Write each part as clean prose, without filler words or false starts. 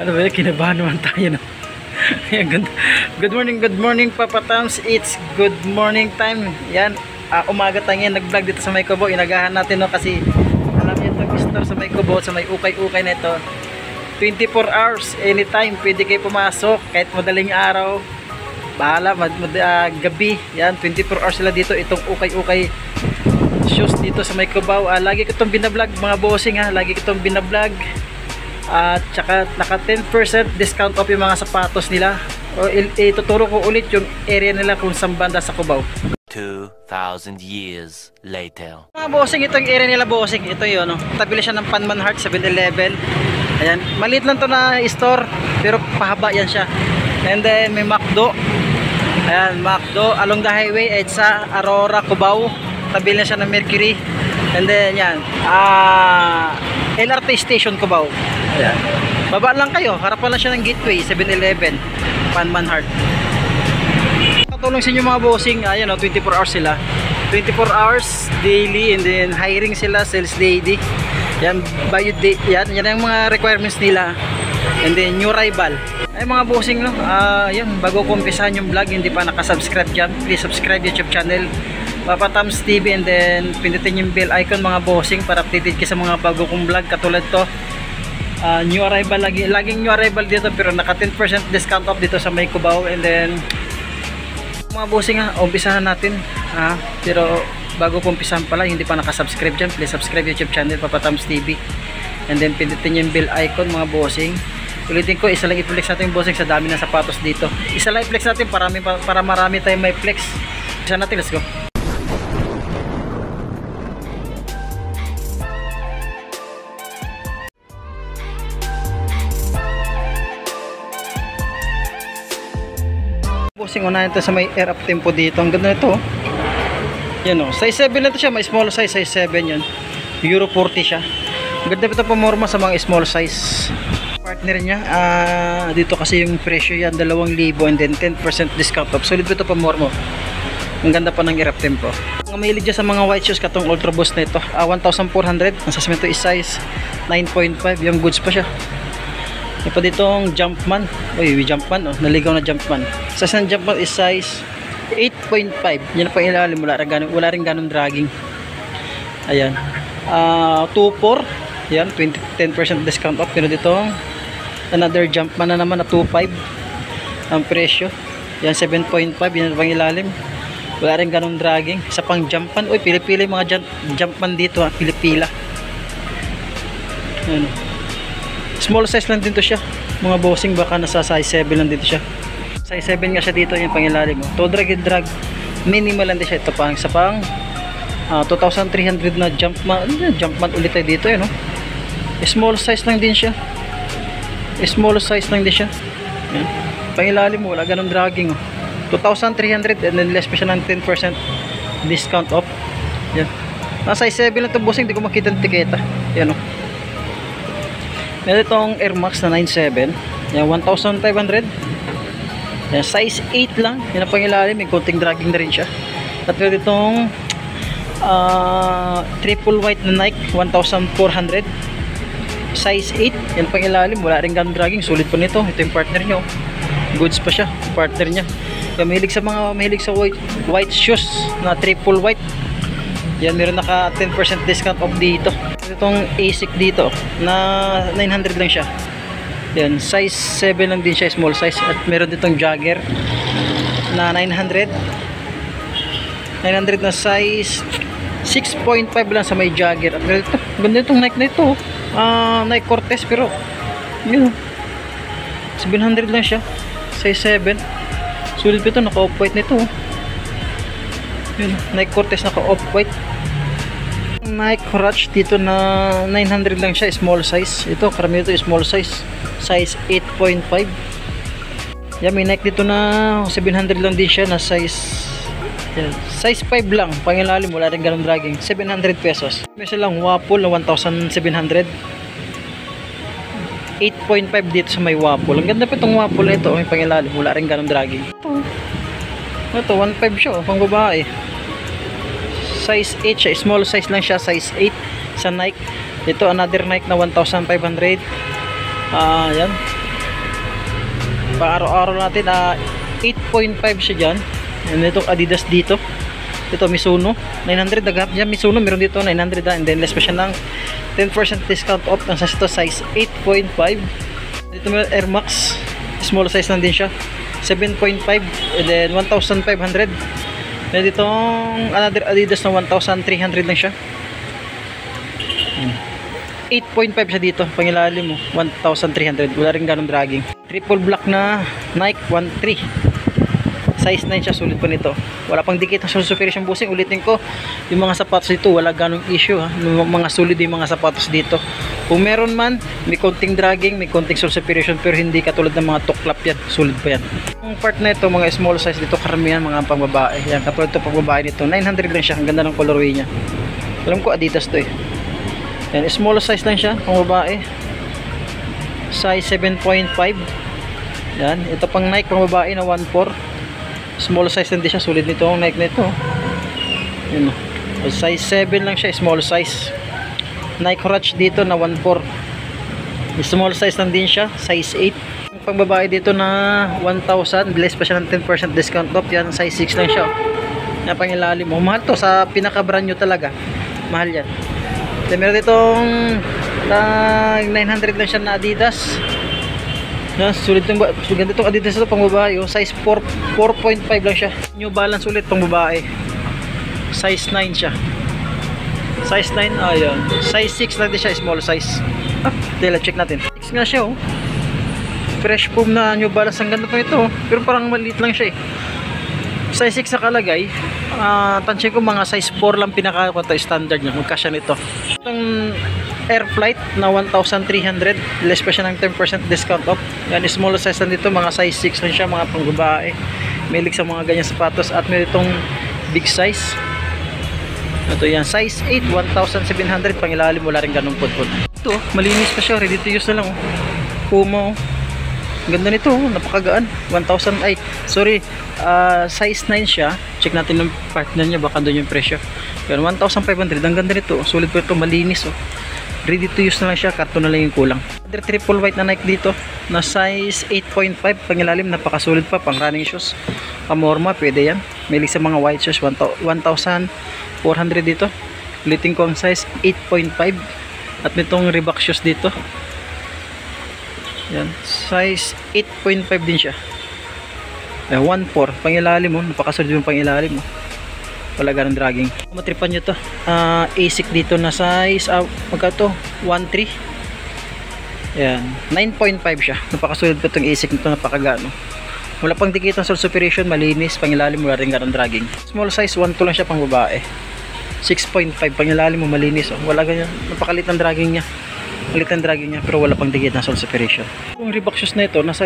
Ano ba yun? Kinabahan naman tayo, no? Good morning Papa Tams. It's good morning time. Yan, umaga tayo yan nag-vlog dito sa May Cubao. Inagahan natin, no, kasi alam niyo itong store sa May Cubao, sa may ukay-ukay na ito, 24 hours, anytime pwede kayo pumasok, kahit madaling araw, bahala, gabi, yan, 24 hours sila dito. Itong ukay-ukay shoes dito sa May Cubao. Lagi ko itong binablog mga bossing, ha, lagi ko itong binablog. At saka naka 10% discount off yung mga sapatos nila. Ituturo ko ulit yung area nila kung saan banda sa Cubao. 2,000 years later. Mga bossing, ito yung area nila bossing. Ito yun, no? Tabi siya ng Panman Heart 7-Eleven. Ayan, maliit lang to na store, pero pahaba yan siya. And then may McDo. Ayan, McDo along the highway at sa Aurora, Cubao. Tabi na siya ng Mercury. And then yan, LRT station Cubao. Ayan. Baba lang kayo, harapan lang siya ng Gateway 7-Eleven, Panman Heart. Katulong sa inyo mga bossing, ayan, 24 hours sila. 24 hours daily, and then hiring sila, sales lady. Yan, bayad day, yan ang mga requirements nila. And then new arrival. Ay mga bossing, no, yan, bago ko umpisahan yung vlog, hindi pa nakasubscribe dyan, please subscribe YouTube channel Papa Tams TV, and then pindutin yung bell icon mga bossing para updated ka sa mga bago kong vlog katulad to. New arrival, laging new arrival dito, pero naka 10% discount off dito sa May Cubao. And then mga bossing, umpisahan natin, pero bago ko umpisahan pala, hindi pa nakasubscribe dyan, please subscribe YouTube channel Papa Tams TV, and then pindutin yung bell icon mga bossing. Ulitin ko, isa lang i-flex natin yung bossing sa dami ng sapatos dito. Isa lang i-flex natin para marami tayong may flex. Isa natin, let's go. Bossing, unahin ito sa may air up tempo dito. Ang ganda nito, yan, size 7 na ito siya, may small size, size 7 yan, Euro 40 siya. Ang ganda ito pamorma sa mga small size. Partner niya, dito kasi yung presyo yan 2,000, and then 10% discount off. Solid ito pamorma. Ang ganda pa ng air up tempo. Mga mahilig dyan sa mga white shoes, katong Ultra Boost na ito, 1,400. ang sasmento is size 9.5, yung goods pa siya. Ito ditong Jumpman. Uy, Jumpman, naligaw na Jumpman. Size ng Jumpman is size 8.5. Yan pa ilalim, wala rin ganun dragging. Ayan. 2.4. Yan, 10% discount off. Pero ditong another Jumpman na naman na 2.5 ang presyo. Yan, 7.5. Yan pang ilalim. Wala rin ganun dragging. Isa pang Jumpman. Uy, pili-pili mga Jumpman dito, pili-pila. Ayan. Small size lang din to siya mga bossing, baka nasa size 7 lang dito siya. Size 7 nga siya dito, yung pangilalim mo. To drag and drag, minimal lang din siya. Ito pang, sa pang 2,300 na Jumpman ulit tayo dito, no? Small size lang din siya. Small size lang din siya. Yan. Pangilalim mo, wala ganun dragging, 2,300, and then less pa siya ng 10% discount off. Yan. Nasa size 7 lang to bossing, hindi ko makita ng tiketa. Yan, meron itong Air Max na 97. Yan, 1,500. Yan, size 8 lang. Yan ang pangilalim. May konting dragging na rin siya. At meron itong triple white na Nike, 1,400. Size 8. Yan ang pangilalim. Wala rin ganun dragging. Sulit pa nito. Ito yung partner nyo. Goods pa siya. Partner niya. Kaya mahilig sa white shoes na triple white. Yan, meron naka 10% discount off dito. Itong ASIC dito na 900 lang siya. Yan, size 7 lang din siya, small size. At meron ditong Jagger na 900 na size 6.5 lang sa may Jagger. At meron ito, ganda itong Nike na ito, Nike Cortez, pero yun, 700 lang siya, size 7. Sulit pa ito, naka off-white na ito. Yun, Nike Cortez naka off-white. Nike Crutch dito na 900 lang siya, small size. Ito, karamihan ito small size, size 8.5. Yan, may Nike dito na 700 lang din siya na size, yan, size 5 lang. Pangilalim, wala rin ganun dragging, 700 pesos. May silang Waffle na 1,700, 8.5 dito sa may Waffle. Ang ganda pa itong Waffle na ito. May pangilalim, wala rin ganun dragging. Ito 1.5 siya, pang babae. Size 8 siya, small size lang siya, size 8 sa Nike. Ito another Nike na 1,500. Yan. pa araw-araw natin, 8.5 siya dyan. And itong Adidas dito, ito Mizuno 900, naghanap dyan Mizuno, meron dito 900 and then less pa siya ng 10% discount off. Ang size ito size 8.5. Dito may Air Max, small size lang din siya, 7.5 and then 1,500. Then ditong another Adidas na 1,300 lang siya. 8.5 siya dito, pangilalim mo 1,300, wala rin ganong dragging. Triple black na Nike 1.3, size 9 siya, sulit pa nito, wala pang dikit ng susuperior busing. Ulitin ko, yung mga sapatos dito wala ganong issue ha, mga solid yung mga sapatos dito. Kung meron man, may konting dragging, may konting susuperior, pero hindi katulad ng mga tuklap yan, sulit pa yan. Yung part na ito, mga small size dito, karamihan mga pangbabae yan, katulad ito pangbabae nito, 900 lang siya, ang ganda ng colorway nya. Alam ko Adidas to eh. Yan, small size lang siya, pang babae. Size 7.5. Yan, ito pang Nike pang babae na 1.4. Small size lang din siya, sulit nito ang Nike nito. Yan, size 7 lang siya, small size. Nike Crutch dito na 1.4. Small size lang din siya, size 8. Pang babae dito na 1,000, less pa siya ng 10% discount off. Yan, size 6 lang siya. Yan, pangilalim mo. Mahal to, sa pinaka brand nyo talaga. Mahal yan. Then, meron ditong 900 lang siya na Adidas. Yan, sulit yung ganda itong Adidas ito pang babae. Size 4.5 lang siya. New Balance ulit pang babae. Size 9 siya. Size 9, ayun. Size 6 lang din siya, small size. Dahil check natin. 6 nga siya oh. Fresh foam na New Balance. Ang ganda pa ito. Pero parang maliit lang siya eh. Size 6 sa kalagay. Tansya ko mga size 4 lang pinaka standard niya, magkasya nito. Itong Air Flight na 1,300, less pa siya ng 10% discount off. Yan, small size lang dito, mga size 6 lang siya, mga pangbabae. Milig sa mga ganyan sapatos. At may itong big size, ito yan, size 8, 1,700, pangilalim, wala rin ganun pudpud. Ito, malinis pa siya, ready to use na lang oh. Puma oh. Ganda nito, napakagaan. 1,000 ay, sorry, size 9 siya. Check natin yung partner niya, baka doon yung presyo. Pero 1,500, ang ganda nito. Sulit po ito, malinis oh. Ready to use na lang siya, karton na lang yung kulang. Other triple white na Nike dito, na size 8.5, pangilalim, napakasulit pa, pang running shoes. Pamorma, pwede yan. May sa mga white shoes, 1,400 dito. Ulitin ko ang size 8.5. At nitong Reebok shoes dito. Yan, size 8.5 din siya. 1.4, pangilalim mo, napakasulit yung pangilalim mo. Wala ganang dragging. Matripan nyo to. ASIC dito na size, magkato 1.3. Yan, 9.5 siya. Napakasulit pa itong ASIC nito, napakagano. Wala pang dikit ng sole superior, malinis, pangilalim, wala rin ganang dragging. Small size, 1.2 lang siya pang babae. 6.5, pangilalim mo, malinis. Wala ganyan, napakalit ng dragging niya. Malit ang dragging niya, pero wala pang dikit ng sole superior. Yung Reebok shoes na ito, nasa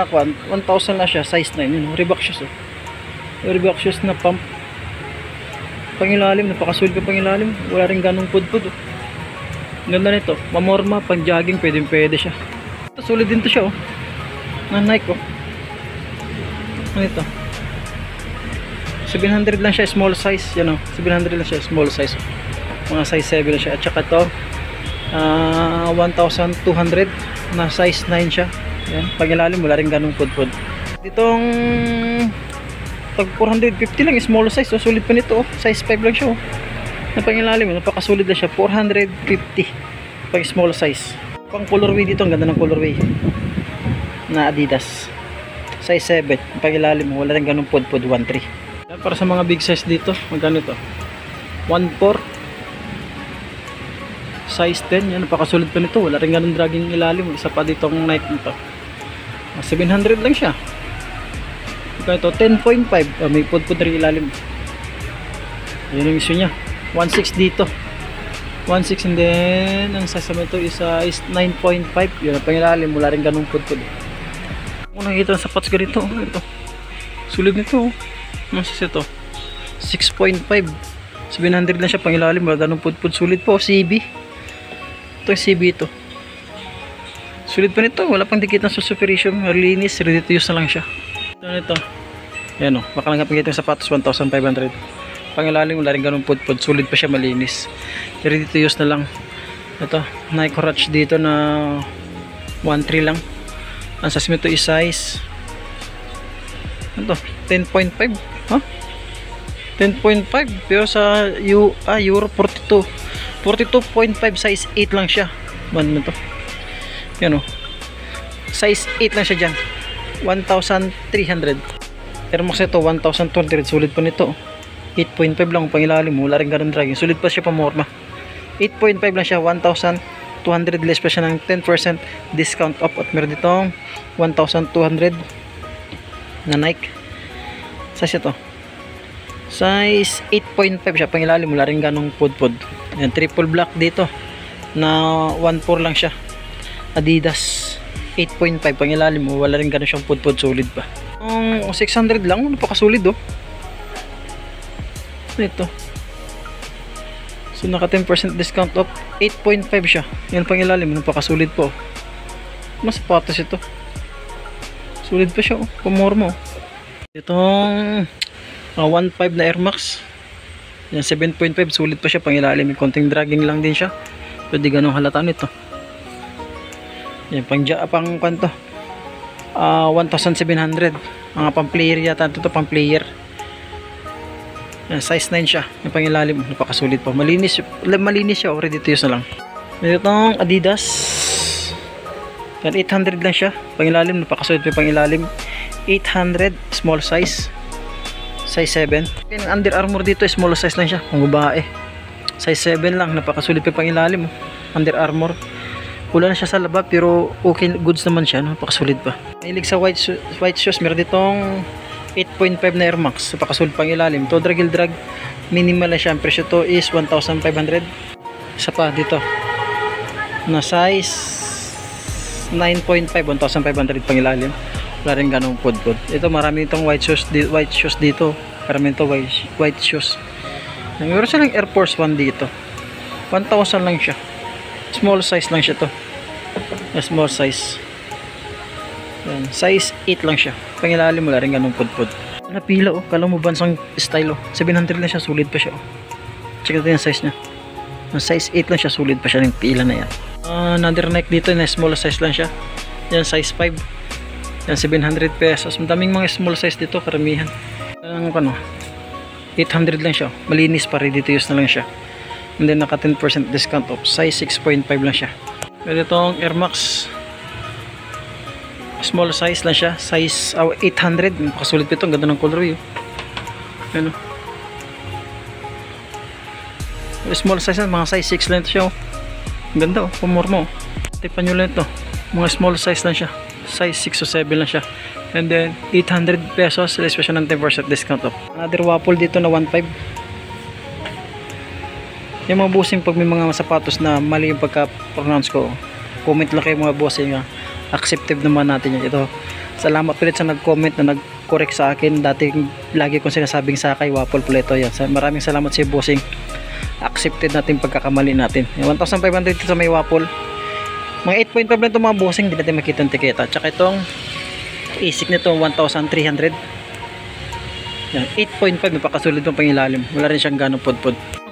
1,000 lang siya, size 9. Yun, Reebok shoes oh. Yung Reebok shoes na pump. Pangilalim, napakasulit ka pangilalim. Wala rin ganong pudpud oh. Ganda nito, mamorma, pang jogging, pwede siya. Ito, sulit din to siya oh. Na Nike oh. Ano ito? 700 lang siya, small size. Yan oh, 700 lang siya, small size oh. Mga size 7 lang siya. At saka ito 1,200 na size 9 siya. Yan, pangilalim, wala rin ganong pudpud. Ditong tag 450 lang, small size oh. Sulit pa nito oh. Size 5 lang siya oh. Na pangilalim, napakasulit na siya, 450 pag small size. Pang colorway dito, ang ganda ng colorway na Adidas, size 7, pangilalim, wala rin ganong pudpud, 1.3. Para sa mga big size dito, magkano ito? 1.4 size 10, yan, napakasulit pa nito, wala rin ganong dragging ilalim. Isa pa dito ang Nike nito, 700 lang siya. Ito 10.5, may pudpud rin ilalim. Yan ang issue nya, 1.6 dito, 1.6, and then ang sasama ito is 9.5. yun ang pangilalim, wala rin ganong pudpud. Kung nakikita ng sapatos ganito, ito sulit nito oh. Masas ito 6.5, 700 lang siya, pangilalim, wala ganong pudpud, sulit po. CB ito, CB ito, sulit pa nito, wala pang dikit ng superior, malinis, ready to use na lang siya. Ito, yan o, baka lang kapag ito yung sapatos, 1,500, pangilalim, wala rin ganun pudpud, sulit pa siya, malinis, ready to use na lang. Ito, Nike Crutch dito na 1.3 lang. Ang sasama ito is size Ano to? 10.5. Ha? 10.5. Pero sa Euro 42. 42.5 size 8 lang siya. Ano to? Yan o. Size 8 lang siya dyan. 1,300. Air Max ito 1,200. Sulit pa nito. 8.5 lang ang pangilalim mo. Wala rin ganun dragging. Sulit pa siya pa morma. 8.5 lang siya. 1,200 less pa siya ng 10% discount off. At meron ditong 1,200 na Nike. Size ito. Size 8.5 siya. Pangilalim mo. Wala rin ganung pod. Yan, triple black dito. Na 1.4 lang siya. Adidas 8.5 pangilalim mo. Wala rin ganun siyang pod. Solid pa. 600 lang. Napakasolid oh. Ito. So naka 10% discount off. 8.5 siya. Yan pang ilalim. Napakasulit po. Mas sapatos ito. Sulit pa siya oh. Pumormo. Itong 1.5 na Air Max. Yan 7.5. Sulit pa siya pang ilalim. May konting dragging lang din siya. Pwede ganun halata nito. Yan pang kwanto. 1,700. Mga pang player yata. Ito pang player. Yan, size 9 siya. Yung pangilalim, napakasulit pa. Malinis siya. Already to use na lang. Ito itong Adidas. Yan, 800 lang siya. Pangilalim, napakasulit pa yung pangilalim. 800, small size. Size 7. Yung Under Armour dito, small size lang siya. Kung babae. Size 7 lang, napakasulit pa yung pangilalim. Under Armour. Wala na siya sa laba, pero okay, goods naman siya. Napakasulit pa. Mahilig sa white shoes. Meron ditong 8.5 na Air Max. Napakasulit pang ilalim. To drag minimal na siya. Ang presyo to is 1,500. Isa pa dito na size 9.5, 1,500 pang ilalim. Wala rin ganong pod. Ito marami itong white shoes dito. Marami ito white shoes. Meron silang Air Force 1 dito. 1,000 lang siya. Small size lang siya to. Small size. Yan. Size 8 lang siya. Pangilalim mo lang rin ganun pod. Napila oh. Kala mo bansang style oh. 700 lang siya. Sulit pa siya oh. Check natin yung size niya. Size 8 lang siya. Sulit pa siya ng pila na yan. Another Nike dito na small size lang siya. Yan size 5. Yan 700 pesos. Madaming mga small size dito. Karamihan. Ang 800 lang siya oh. Malinis pa. Ready to use na lang siya. And then naka 10% discount off. Size 6.5 lang siya. Ito itong Air Max. Small size lang siya. Size 800. Makasulit pa ito. Ang ganda ng color yun. Ano? Small size lang. Mga size 6 lang ito siya. Ang ganda oh. Pumormo. Tipan nyo lang ito. Mga small size lang siya. Size 6 o 7 lang siya. And then 800 pesos. Less pa siya ng 10% discount off. Another waffle dito na 1.5. Yung mga bossing, pag may mga sapatos na mali yung pagka-pronounce ko, comment lang kayo mga bossing. Acceptive naman natin yun. Ito, salamat ulit sa nag-comment na nag-correct sa akin. Dati lagi kong sinasabing Sakay waffle Pleto yan. Maraming salamat sa bossing. Accepted natin pagkakamali natin. 1,500 dito sa may waffle. Mga 8.5 lang itong mga bossing. Hindi natin makita ang tiketa. Tsaka itong isik nito 1,300. Yan, 8.5. Napakasulid pang pangilalim. Wala rin siyang ganong pod.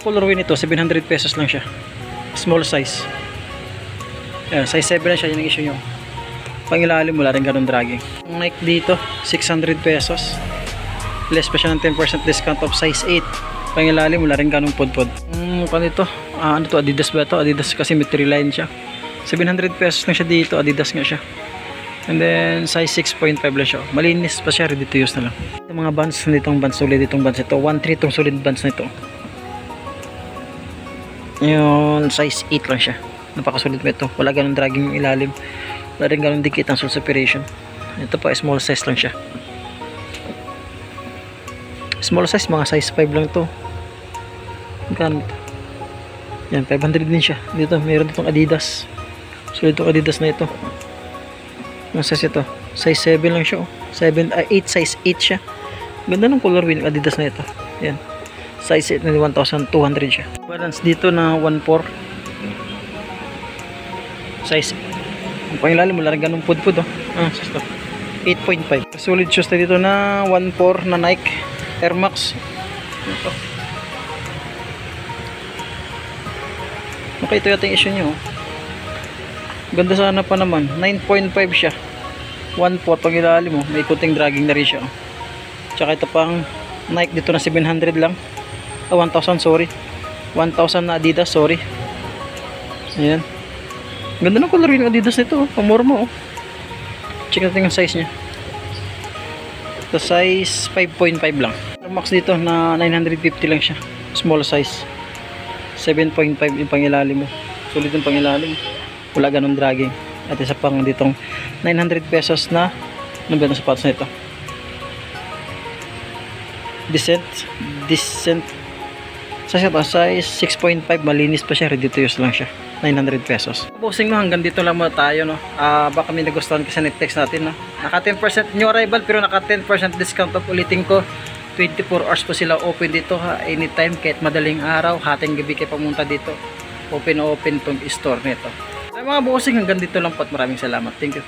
Colorway nito 700 pesos lang siya. Small size. Ayan, size 7 lang siya. Yun ang issue nyo. Pangilalim wala rin ganun dragging. Ang Nike dito 600 pesos. Less pa siya ng 10% discount of size 8. Pangilalim wala rin ganun pod. Dito ano to, Adidas ba ito? Adidas kasi material line siya. 700 pesos lang siya dito. Adidas nga siya. And then size 6.5 lang siya. Malinis pa siya. Ready to use na lang. Itong mga bands nitong bands. Solid itong bands ito. 1.3 itong solid bands nito. Yung size 8 lang siya. Napakasulit mo ito. Wala ganun dragging yung ilalim. Wala rin ganun dikit ang sole separation. Ito pa small size lang siya. Small size, mga size 5 lang to. Magkano ito? Yan, 500 din siya. Dito, mayroon ditong Adidas. So itong Adidas na ito. Ang size ito. Size 7 lang siya. 8 size 8 siya. Ganda ng colorway ng Adidas na ito. Yan. Size 8 na 1,200 siya. Balance dito na 1.4. Size. Ang pangilalim mo, larang ganun pod oh. Size to. 8.5. Solid shoes na dito na 1.4 na Nike Air Max. Ito. Okay, ito yata yung issue nyo. Ganda sana pa naman. 9.5 siya. 1.4 pangilalim mo. May kunting dragging na rin siya. Tsaka ito pang Nike dito na 700 lang. 1,000 sorry. 1,000 na Adidas sorry. Ayan. Ganda ng color yung Adidas nito. Pamura mo. Check natin yung size niya. Ito size 5.5 lang. Max dito na 950 lang siya. Small size. 7.5 yung pangilalim mo. Sulit yung pangilalim. Wala ganun dragging. At isa pang ditong 900 pesos na ano ba yung sapatos na ito? Decent size 6.5, malinis pa siya, ready to use lang siya. 900 pesos. Bossing no, hanggang dito lang muna tayo no. Baka may nagustuhan kasi net-text natin no. Naka 10% new arrival pero naka 10% discount off. Ulitin ko, 24 hours po sila open dito ha. Anytime, kahit madaling araw, hating gabi kayo pumunta dito. Open tong store nito. Ay mga bossing, hanggang dito lang po at maraming salamat. Thank you.